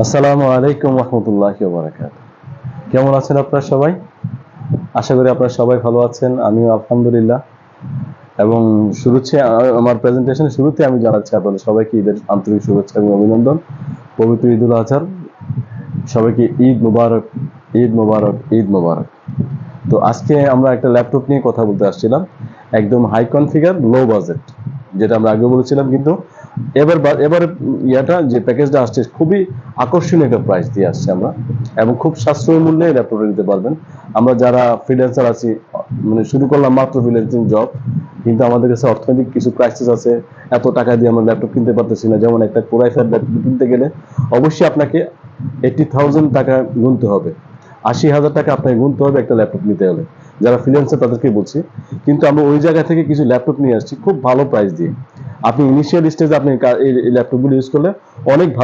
আসসালামু আলাইকুম রহমতুল্লাহি ওয়া বারাকাতুহু। কেমন আছেন আপনারা সবাই? আশা করি আপনারা সবাই ভালো আছেন, আমিও আলহামদুলিল্লাহ। এবং আমার প্রেজেন্টেশনের শুরুতে আমি জানাচ্ছি আপনাদের সবাইকে ঈদের আন্তরিক শুভেচ্ছা এবং অভিনন্দন। পবিত্র ঈদুল আজহার সবাইকে ঈদ মুবারক, ঈদ মুবারক, ঈদ মুবারক। তো আজকে আমরা একটা ল্যাপটপ নিয়ে কথা বলতে আসছিলাম, একদম হাই কনফিগার লো বাজেট, যেটা আমরা আগে বলেছিলাম। কিন্তু এবার ইয়াটা যে প্যাকেজটা আসছে খুবই আকর্ষণীয় একটা প্রাইস দিয়ে আসছে আমরা, এবং খুব সাশ্রয়ী মূল্যে ল্যাপটপটা নিতে পারবেন। আমরা যারা ফ্রিল্যান্সার আছি, মানে শুরু করলাম মাত্র ফ্রিল্যান্সিং জব, কিন্তু আমাদের কাছে অর্থনৈতিক কিছু ক্রাইসিস আছে, এত টাকা দিয়ে আমরা ল্যাপটপ কিনতে পারতেছি না। যেমন একটা কোর i5 ল্যাপটপ কিনতে গেলে অবশ্যই আপনাকে 80,000 টাকা গুনতে হবে, 80,000 টাকা আপনাকে গুনতে হবে একটা ল্যাপটপ নিতে হলে। যারা ফ্রিল্যান্সার তাদেরকে বলছি। কিন্তু আমরা ওই জায়গা থেকে কিছু ল্যাপটপ নিয়ে আসছি খুব ভালো প্রাইস দিয়ে। আপনি ইনিশিয়াল স্টেজে আপনি এই ল্যাপটপগুলো ইউজ করলে অনেক